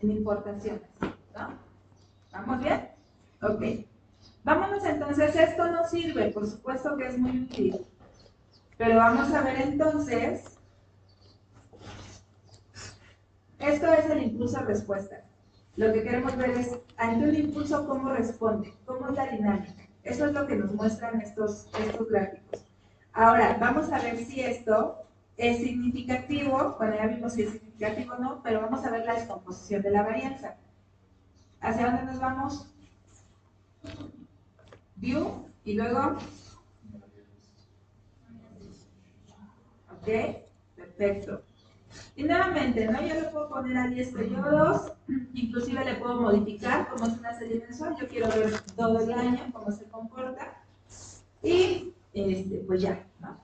En importaciones, ¿no? ¿Vamos bien? Ok. Vámonos entonces, esto no sirve, por supuesto que es muy útil, pero vamos a ver entonces, esto es el impulso-respuesta. Lo que queremos ver es, ante un impulso, ¿cómo responde? ¿Cómo es la dinámica? Eso es lo que nos muestran estos gráficos. Ahora, vamos a ver si esto es significativo. Bueno, ya vimos si es significativo o no, pero vamos a ver la descomposición de la varianza. ¿Hacia dónde nos vamos? View, y luego, ok, perfecto. Y nuevamente, ¿no? Yo le puedo poner a 10 periodos, inclusive le puedo modificar como es una serie mensual, yo quiero ver todo el año cómo se comporta, y pues ya, ¿no?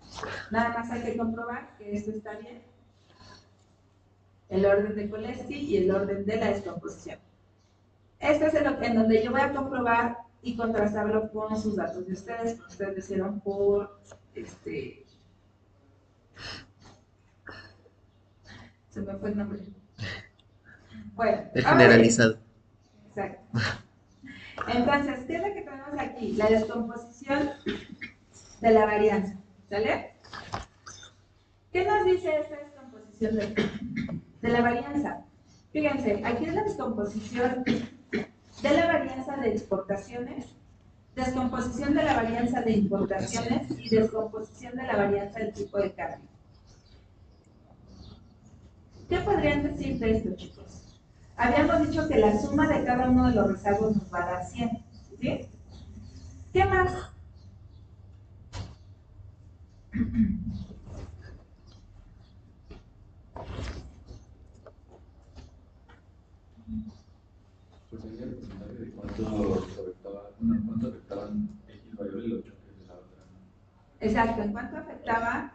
Nada más hay que comprobar que esto está bien, el orden de Cholesky y el orden de la descomposición. Este es en donde yo voy a comprobar y contrastarlo con sus datos de ustedes, porque ustedes lo hicieron por, se me fue el nombre. Bueno, El ahora bien, generalizado. exacto. Entonces, ¿qué es lo que tenemos aquí? La descomposición de la varianza, ¿sale? ¿Qué nos dice esta descomposición de la varianza? Fíjense, aquí es la descomposición de la varianza de exportaciones, descomposición de la varianza de importaciones y descomposición de la varianza del tipo de cambio. ¿Qué podrían decir de esto, chicos? Habíamos dicho que la suma de cada uno de los rezagos nos va a dar 100, ¿sí? ¿Qué más? Pues sería el porcentaje de cuánto afectaba, bueno, cuánto afectaban X variable los choques de la otra. Exacto, ¿en cuánto afectaba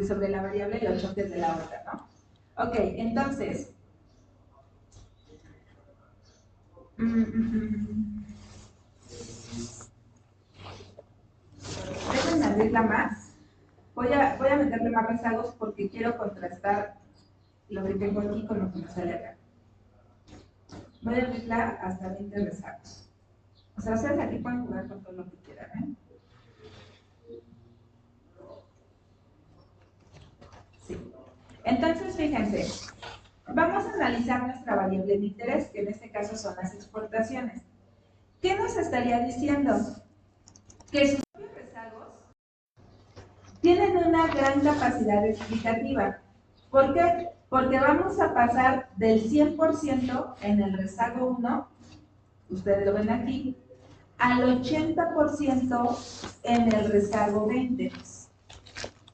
sobre la variable los choques de la otra, ¿no? Ok, entonces, déjenme abrirla más. Voy a meterle más rezagos porque quiero contrastar lo que tengo aquí con lo que me sale acá. Voy a abrirla hasta 20 rezagos. O sea, ustedes aquí pueden jugar con todo lo que quieran, ¿eh? Sí. Entonces, fíjense, vamos a analizar nuestra variable de interés, que en este caso son las exportaciones. ¿Qué nos estaría diciendo? Que sus propios rezagos tienen una gran capacidad explicativa. ¿Por qué? Porque vamos a pasar del 100% en el rezago 1, ustedes lo ven aquí, al 80% en el rezago 20.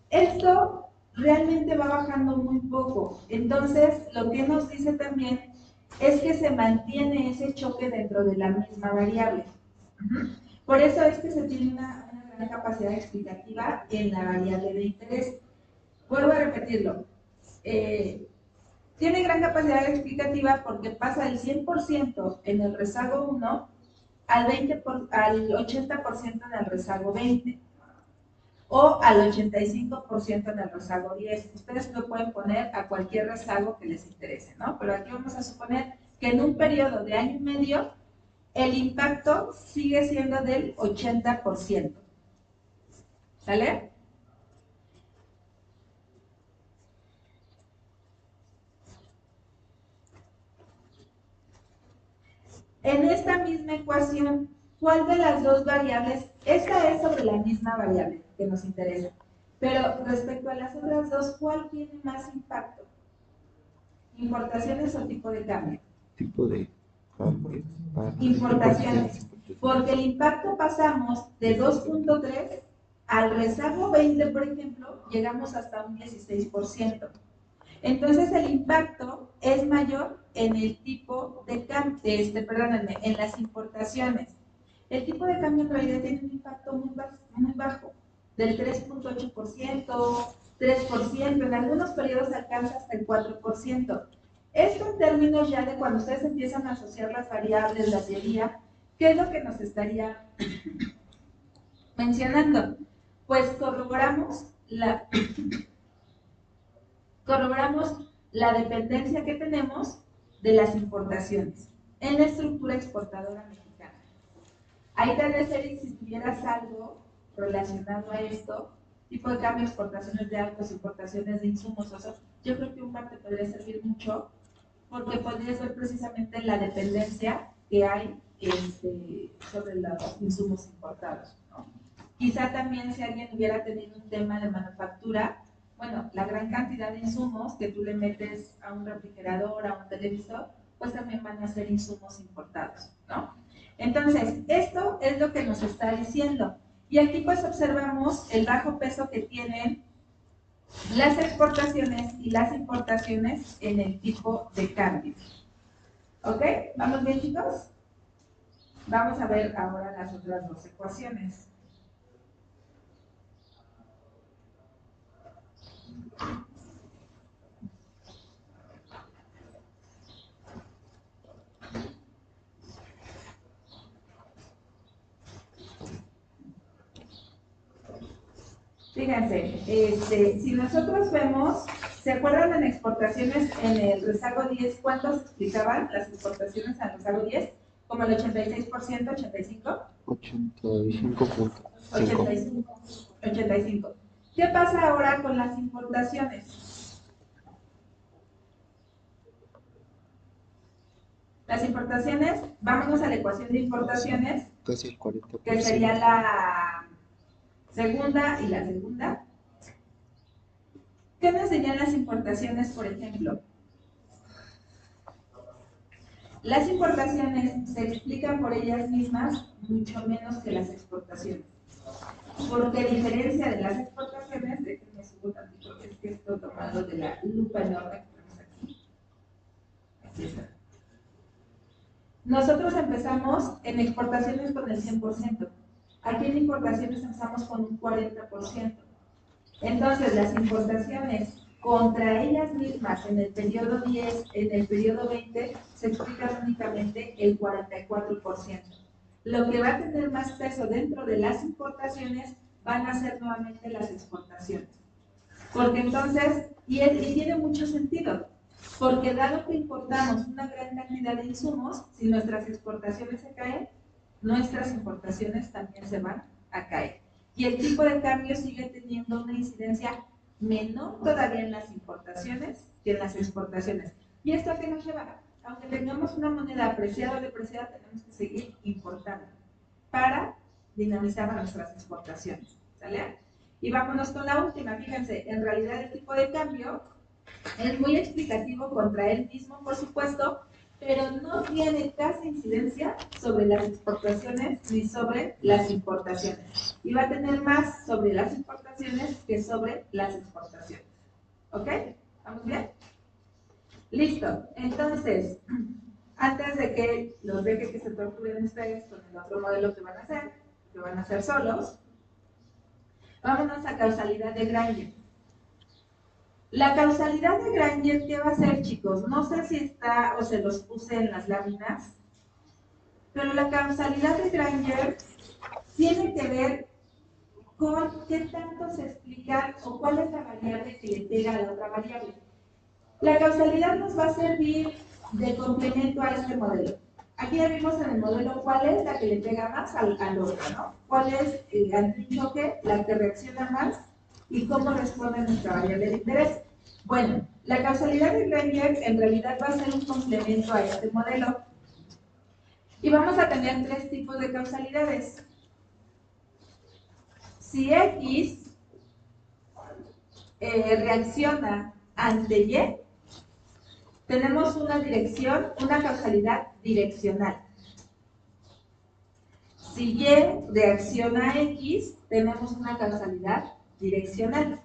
Esto realmente va bajando muy poco. Entonces, lo que nos dice también es que se mantiene ese choque dentro de la misma variable. Por eso es que se tiene una gran capacidad explicativa en la variable de interés. Vuelvo a repetirlo. Tiene gran capacidad explicativa porque pasa del 100% en el rezago 1 al 80% en el rezago 20 o al 85% en el rezago 10. Ustedes lo pueden poner a cualquier rezago que les interese, ¿no? Pero aquí vamos a suponer que en un periodo de año y medio el impacto sigue siendo del 80%. ¿Sale? En esta misma ecuación, ¿cuál de las dos variables? Esta es sobre la misma variable que nos interesa. Pero respecto a las otras dos, ¿cuál tiene más impacto? ¿Importaciones o tipo de cambio? Tipo de cambio. Importaciones. Porque el impacto pasamos de 2.3 al rezago 20, por ejemplo, llegamos hasta un 16%. Entonces el impacto es mayor en el tipo de cambio, perdónenme, en las importaciones. El tipo de cambio en realidad tiene un impacto muy bajo, del 3.8%, 3%, en algunos periodos alcanza hasta el 4%. Esto en términos ya de cuando ustedes empiezan a asociar las variables, la teoría, ¿qué es lo que nos estaría mencionando? Pues corroboramos la dependencia que tenemos de las importaciones en la estructura exportadora mexicana. Ahí tal vez, Eric, si tuvieras algo relacionado a esto, tipo de cambio, exportaciones de autos, importaciones de insumos, o sea, yo creo que un par te podría servir mucho, porque podrías ver precisamente la dependencia que hay sobre los insumos importados, ¿no? Quizá también si alguien hubiera tenido un tema de manufactura, bueno, la gran cantidad de insumos que tú le metes a un refrigerador, a un televisor, pues también van a ser insumos importados, ¿no? Entonces, esto es lo que nos está diciendo. Y aquí pues observamos el bajo peso que tienen las exportaciones y las importaciones en el tipo de cambio. ¿Ok? ¿Vamos bien, chicos? Vamos a ver ahora las otras dos ecuaciones. Fíjense, si nosotros vemos, ¿se acuerdan en exportaciones en el rezago 10? ¿Cuántos explicaban las exportaciones al rezago 10? ¿Como el 86%, 85%? 85.5. 85. ¿Qué pasa ahora con las importaciones? Las importaciones, vámonos a la ecuación de importaciones, Casi el 40%. que sería la segunda y la segunda. ¿Qué nos enseñan las importaciones, por ejemplo? Las importaciones se explican por ellas mismas mucho menos que las exportaciones. Porque a diferencia de las exportaciones, déjenme subo tantito, es que estoy tomando de la lupa enorme que tenemos aquí. Así está. Nosotros empezamos en exportaciones con el 100%. Aquí en importaciones empezamos con un 40%. Entonces, las importaciones contra ellas mismas en el periodo 10, en el periodo 20, se explican únicamente el 44%. Lo que va a tener más peso dentro de las importaciones van a ser nuevamente las exportaciones. Porque entonces, y tiene mucho sentido, porque dado que importamos una gran cantidad de insumos, si nuestras exportaciones se caen, nuestras importaciones también se van a caer. Y el tipo de cambio sigue teniendo una incidencia menor todavía en las importaciones que en las exportaciones. ¿Y esto a qué nos lleva? Aunque tengamos una moneda apreciada o depreciada, tenemos que seguir importando para dinamizar nuestras exportaciones. ¿Sale? Y vámonos con la última. Fíjense, en realidad el tipo de cambio es muy explicativo contra él mismo, por supuesto, pero no tiene casi incidencia sobre las exportaciones ni sobre las importaciones. Y va a tener más sobre las importaciones que sobre las exportaciones. ¿Ok? ¿Vamos bien? Listo. Entonces, antes de que los deje que se torturen ustedes con el otro modelo que van a hacer solos, vámonos a causalidad de Granger. La causalidad de Granger, ¿qué va a hacer, chicos? No sé si está o se los puse en las láminas, pero la causalidad de Granger tiene que ver con qué tanto se explica o cuál es la variable que le pega a la otra variable. La causalidad nos va a servir de complemento a este modelo. Aquí ya vimos en el modelo cuál es la que le pega más al otro, ¿no? Cuál es ante un choque la que reacciona más y cómo responde nuestra variable de interés. Bueno, la causalidad de Granger en realidad va a ser un complemento a este modelo. Y vamos a tener tres tipos de causalidades. Si X reacciona ante Y, tenemos una causalidad direccional. Si Y reacciona a X, tenemos una causalidad direccional.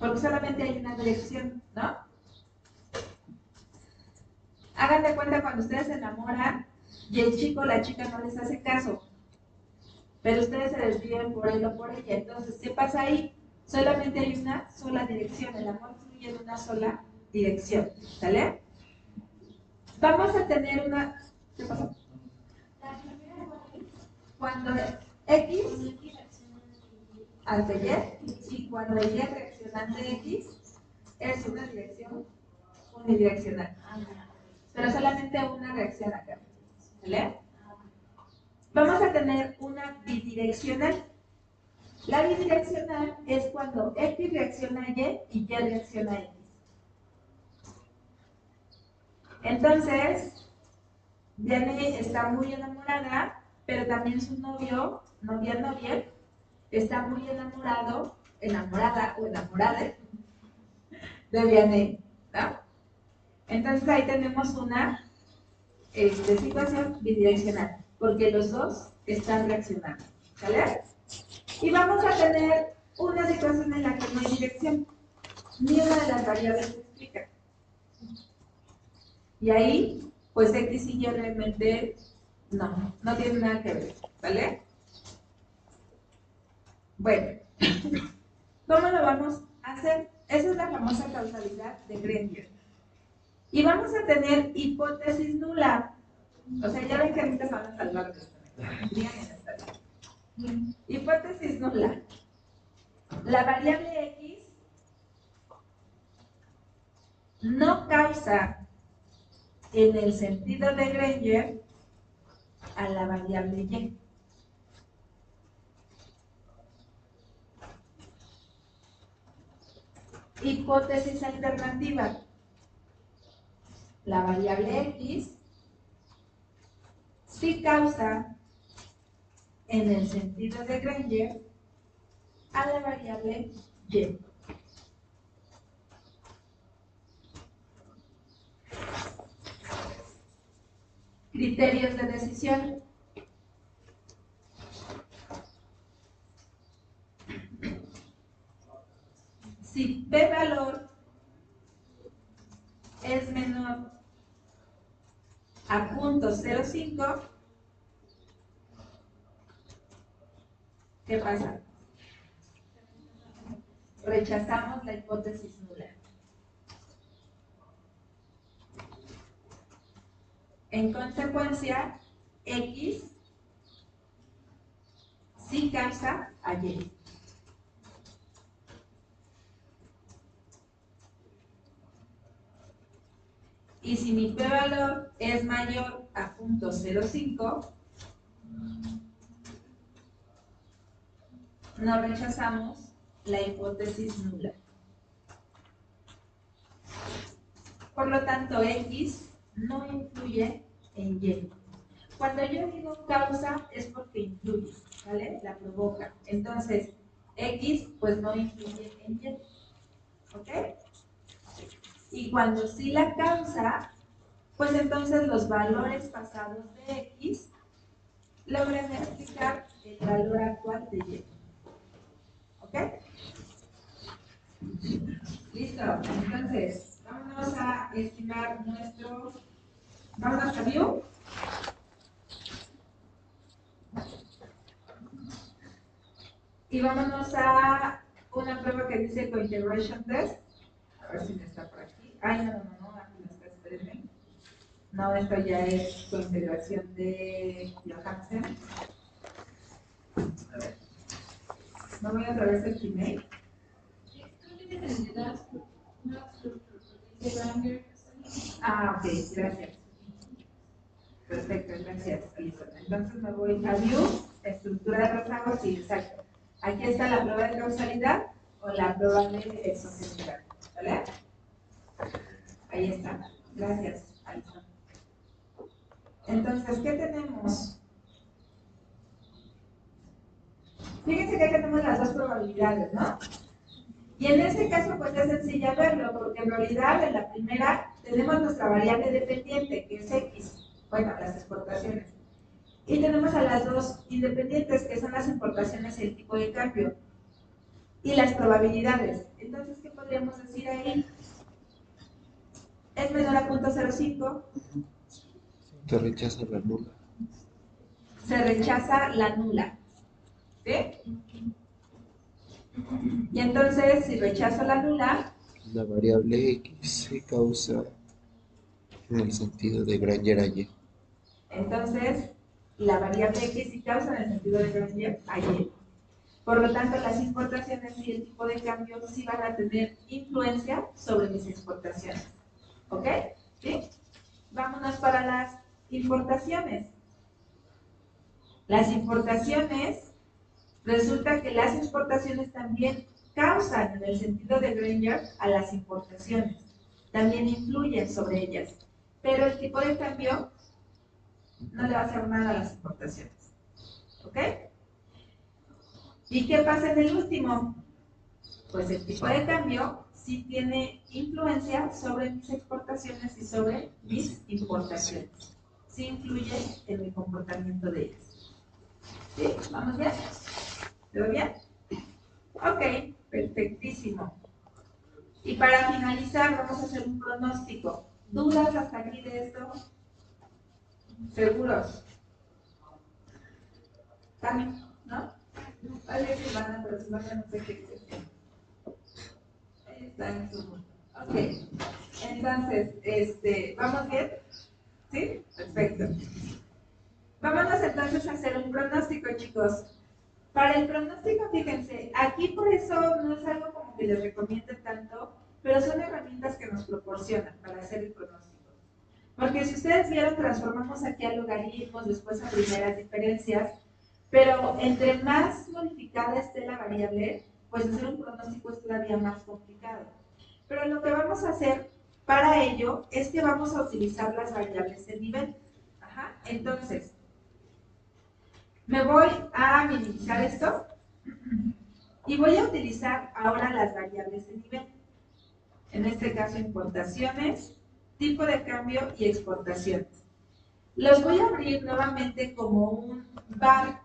porque solamente hay una dirección, ¿no? Hagan de cuenta cuando ustedes se enamoran y el chico o la chica no les hace caso, pero ustedes se desvían por él o por ella. Entonces, ¿qué pasa ahí? Solamente hay una sola dirección, el amor fluye en una sola dirección, ¿sale? Vamos a tener una... ¿Qué pasó? Cuando X ante Y, y cuando Y reacciona ante X, es una dirección unidireccional. Pero solamente una reacción acá, ¿vale? Vamos a tener una bidireccional. La bidireccional es cuando X reacciona a Y y Y reacciona a X. Entonces, Diane está muy enamorada, pero también su novio, novia, está muy enamorado, enamorada o enamorada de Vianney, ¿no? Entonces ahí tenemos una situación bidireccional, porque los dos están reaccionando, ¿vale? Y vamos a tener una situación en la que no hay dirección, ni una de las variables se explica. Y ahí, pues X y Y realmente no tienen nada que ver, ¿vale? Bueno, ¿cómo lo vamos a hacer? Esa es la famosa causalidad de Granger. Y vamos a tener hipótesis nula. O sea, ya ven que ahorita se van a salvar de esto. Hipótesis nula. La variable X no causa en el sentido de Granger a la variable Y. Hipótesis alternativa. La variable X sí causa en el sentido de Granger a la variable Y. Criterios de decisión. Si P valor es menor a 0.05, ¿qué pasa? Rechazamos la hipótesis nula. En consecuencia, X sí causa a Y. Y si mi P valor es mayor a 0.05, no rechazamos la hipótesis nula. Por lo tanto, X no influye en Y. Cuando yo digo causa es porque influye, ¿vale? La provoca. Entonces, X pues no influye en Y. ¿Ok? Y cuando sí la causa, pues entonces los valores pasados de X logran explicar el valor actual de Y. ¿Ok? Listo. Entonces, vámonos a estimar nuestro... Vámonos a View. Y vámonos a una prueba que dice Cointegration Test. A ver si me está por aquí. Ay, no, aquí no está, espérenme. No, esto ya es cointegración de Johansen. A ver. ¿No voy a través del Gmail? Ah, ok, gracias. Perfecto, gracias, Alison. Entonces me voy a View, estructura de rezagos y exacto. Aquí está la prueba de causalidad o la prueba de exogenidad. ¿Vale? Ahí está. Gracias, Alison. Entonces, ¿qué tenemos? Fíjense que tenemos las dos probabilidades, ¿no? Y en este caso, pues es sencilla verlo, porque en realidad en la primera tenemos nuestra variable dependiente, que es X, bueno, las exportaciones. Y tenemos a las dos independientes, que son las importaciones y el tipo de cambio. y las probabilidades. Entonces, ¿qué podríamos decir ahí? Es menor a 0.05. Se rechaza la nula. Se rechaza la nula. ¿Sí? Y entonces, si rechazo la nula, La variable X se causa en el sentido de Granger a Y. entonces la variable X sí causa en el sentido de Granger a Y. Por lo tanto, las importaciones y el tipo de cambio sí van a tener influencia sobre mis exportaciones. ¿Ok? ¿Sí? Vámonos para las importaciones. Las importaciones, resulta que las exportaciones también causan en el sentido de Granger a las importaciones. También influyen sobre ellas. Pero el tipo de cambio no le va a hacer nada a las importaciones. ¿Ok? ¿Y qué pasa en el último? Pues el tipo de cambio sí tiene influencia sobre mis exportaciones y sobre mis importaciones. Sí influye en el comportamiento de ellas. ¿Sí? ¿Vamos bien? ¿Todo bien? Ok, perfectísimo. Y para finalizar vamos a hacer un pronóstico. ¿Dudas hasta aquí de esto? ¿Seguros? ¿También? ¿No? Vale, Silvana, pero Silvana no sé qué dice. Está en su mundo. Ok. Entonces, ¿vamos bien? ¿Sí? Perfecto. Vámonos entonces a hacer un pronóstico, chicos. Para el pronóstico, fíjense, aquí por eso no es algo como que les recomiende tanto, pero son herramientas que nos proporcionan para hacer el pronóstico. Porque si ustedes vieron, transformamos aquí a logaritmos, después a primeras diferencias, pero entre más modificada esté la variable, pues hacer un pronóstico es todavía más complicado. Pero lo que vamos a hacer para ello es que vamos a utilizar las variables de nivel. Ajá. Entonces, me voy a minimizar esto y voy a utilizar ahora las variables de nivel. En este caso, importaciones, tipo de cambio y exportaciones. Los voy a abrir nuevamente como un bar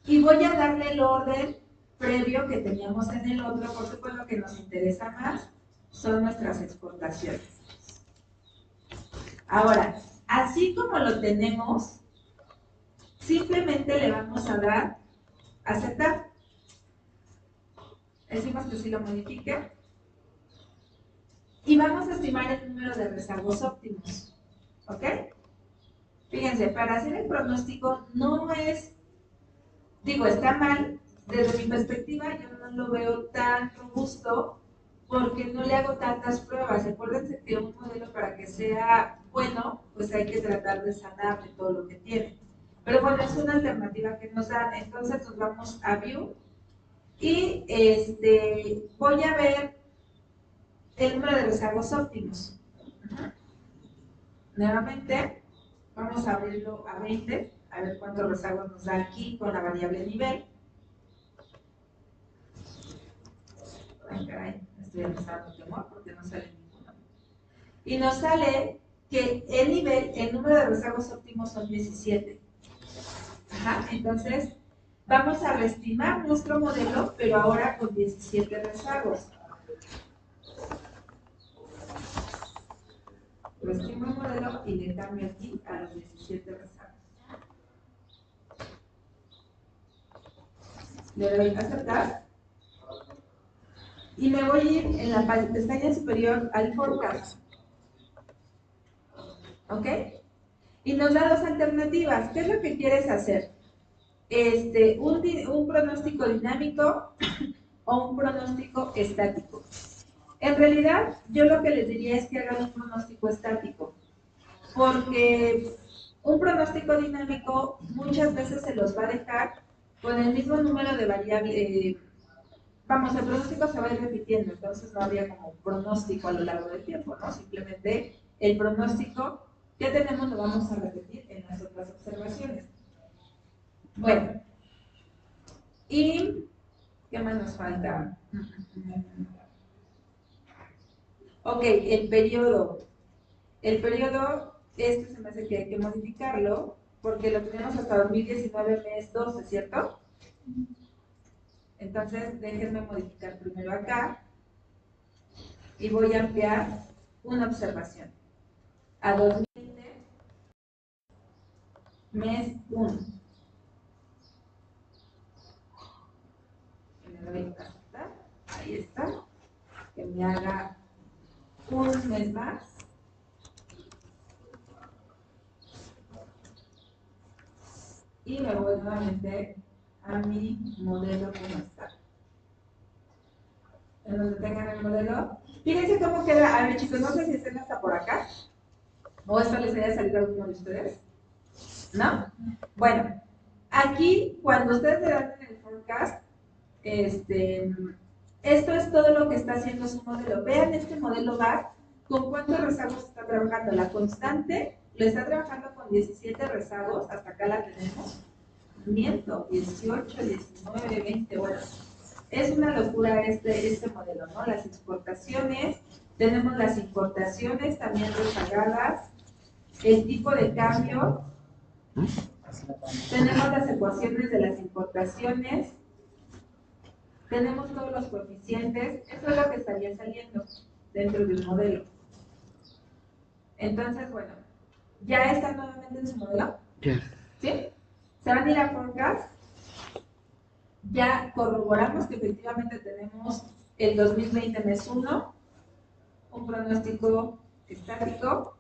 y voy a darle el orden previo que teníamos en el otro, porque pues lo que nos interesa más son nuestras exportaciones. Ahora, así como lo tenemos, simplemente le vamos a dar aceptar. Decimos que sí lo modifique. Y vamos a estimar el número de rezagos óptimos. ¿Ok? Fíjense, para hacer el pronóstico no es, digo, está mal. Desde mi perspectiva, yo no lo veo tan robusto porque no le hago tantas pruebas. Acuérdense que un modelo para que sea bueno, pues hay que tratar de sanar de todo lo que tiene. Pero bueno, es una alternativa que nos dan. Entonces nos vamos a View y voy a ver el número de rezagos óptimos. Nuevamente, vamos a abrirlo a 20, a ver cuántos rezagos nos da aquí con la variable nivel. Ay, caray, estoy empezando temor porque no sale ninguno. Y nos sale que el nivel, el número de rezagos óptimos son 17. Ajá, entonces, vamos a reestimar nuestro modelo, pero ahora con 17 rezagos. Reestimo el modelo y le cambio aquí a los 17 rezagos. Le doy a aceptar. Y me voy a ir en la pestaña superior al forecast. ¿Ok? Y nos da dos alternativas. ¿Qué es lo que quieres hacer? Un pronóstico dinámico o un pronóstico estático. En realidad, yo lo que les diría es que hagan un pronóstico estático, porque un pronóstico dinámico muchas veces se los va a dejar con el mismo número de variables. Vamos, el pronóstico se va a ir repitiendo, entonces no habría como pronóstico a lo largo del tiempo, ¿no? Simplemente el pronóstico que tenemos lo vamos a repetir en las otras observaciones. Bueno, ¿y qué más nos falta? Ok, el periodo. El periodo, se me hace que hay que modificarlo porque lo tenemos hasta 2019 mes 12, ¿cierto? Entonces, déjenme modificar primero acá y voy a ampliar una observación a 2020 mes 1. Le doy a aceptar, ahí está, que me haga un mes más. Y me voy nuevamente a mi modelo como está. En donde tengan el modelo. Fíjense cómo queda. A ver, chicos, no sé si estén hasta por acá. ¿O esto les haya salido a alguno de ustedes? ¿No? Bueno, aquí, cuando ustedes le dan en el forecast, esto es todo lo que está haciendo su modelo. Vean este modelo bar, ¿con cuántos rezagos está trabajando? La constante lo está trabajando con 17 rezagos, hasta acá la tenemos. Miento, 18, 19, 20, bueno. Es una locura este modelo, ¿no? Las exportaciones, tenemos las importaciones también rezagadas, el tipo de cambio, tenemos las ecuaciones de las importaciones, tenemos todos los coeficientes, eso es lo que estaría saliendo dentro del modelo. Entonces, bueno, ¿ya está nuevamente en su modelo? Ya. ¿Sí? Se van a ir a forecast. Ya corroboramos que efectivamente tenemos el 2020 mes 1, un pronóstico estático,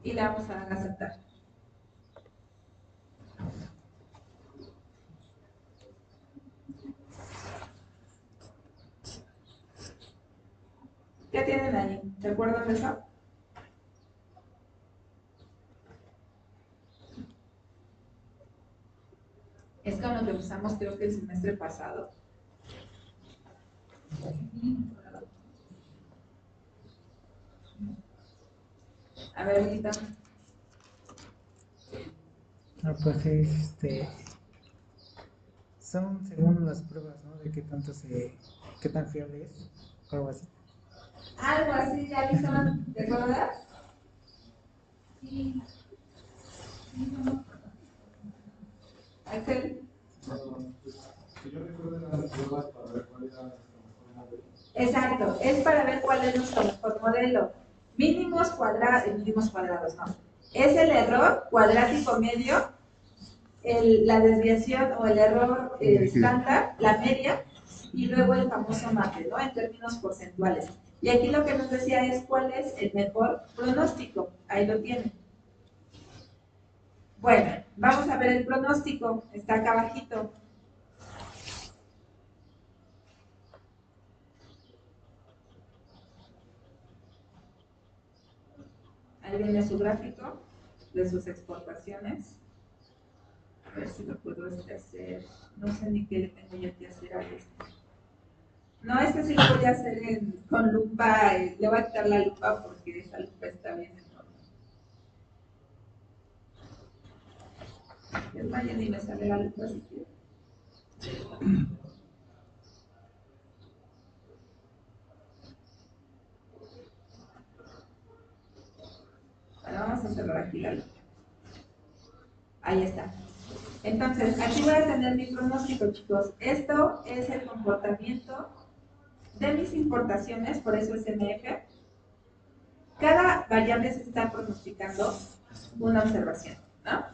y le vamos a dar a aceptar. ¿Qué tienen ahí? ¿Se acuerdan de eso? Es con lo que usamos creo que el semestre pasado. A ver, Lita. No, pues son según las pruebas, ¿no? De qué tanto qué tan fiable es, o algo así. Algo así, ya Lita, ¿te acuerdas? Sí. Axel. Que yo recuerdo las pruebas para ver cuál era nuestro mejor modelo. Exacto, es para ver cuál es nuestro mejor modelo. Mínimos cuadrados, no. Es el error cuadrático medio, la desviación o el error estándar, la media, y luego el famoso MAPE, ¿no? En términos porcentuales. Y aquí lo que nos decía es cuál es el mejor pronóstico. Ahí lo tienen. Bueno, vamos a ver el pronóstico. Está acá abajito. Ahí viene su gráfico de sus exportaciones. A ver si lo puedo hacer. No sé ni qué le tengo yo que hacer a esto. No, este sí lo voy a hacer con lupa. Le voy a quitar la lupa porque esa lupa está bien enorme. Es más, ya ni me sale la lupa si quiero. Bueno, vamos a cerrar aquí la lupa. Ahí está. Entonces, aquí voy a tener mi pronóstico, chicos. Esto es el comportamiento de mis importaciones, por eso es MF. Cada variable se está pronosticando una observación, ¿no?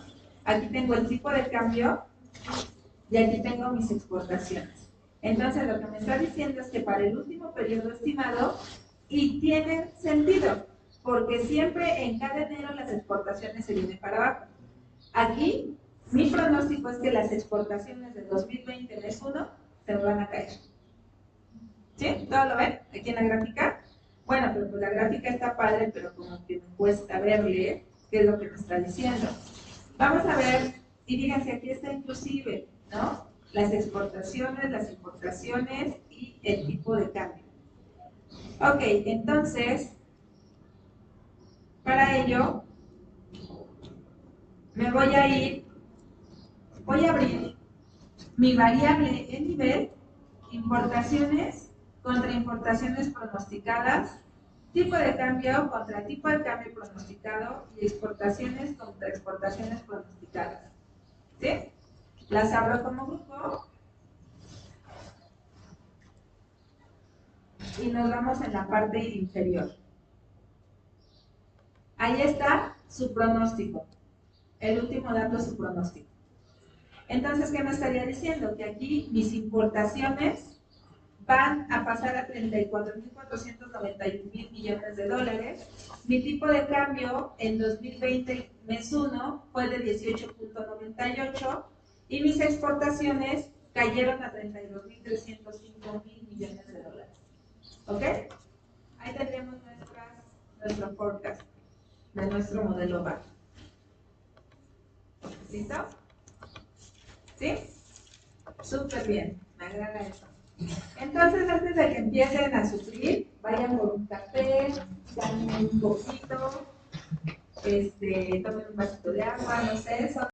Aquí tengo el tipo de cambio y aquí tengo mis exportaciones. Entonces, lo que me está diciendo es que para el último periodo estimado, y tiene sentido, porque siempre en cada enero las exportaciones se vienen para abajo. Aquí, mi pronóstico es que las exportaciones de 2020 mes 1 se van a caer. ¿Sí? ¿Todo lo ven? Aquí en la gráfica. Bueno, pero pues la gráfica está padre, pero como que me cuesta verle qué es lo que me está diciendo. Vamos a ver, y fíjense, aquí está inclusive, ¿no? Las exportaciones, las importaciones y el tipo de cambio. Ok, entonces, para ello, me voy a abrir mi variable en nivel, importaciones contra importaciones pronosticadas tipo de cambio contra tipo de cambio pronosticado y exportaciones contra exportaciones pronosticadas. ¿Sí? Las abro como grupo y nos vamos en la parte inferior. Ahí está su pronóstico. El último dato es su pronóstico. Entonces, ¿qué me estaría diciendo? Que aquí mis importaciones van a pasar a 34.491 millones de dólares. Mi tipo de cambio en 2020, mes 1, fue de 18.98 y mis exportaciones cayeron a 32.305 millones de dólares. ¿Ok? Ahí tendríamos nuestro forecast de nuestro modelo BAR. ¿Listo? ¿Sí? Súper bien, me agrada eso. Entonces, antes de que empiecen a sufrir, vayan por un café, caminen un poquito, tomen un vasito de agua, no sé,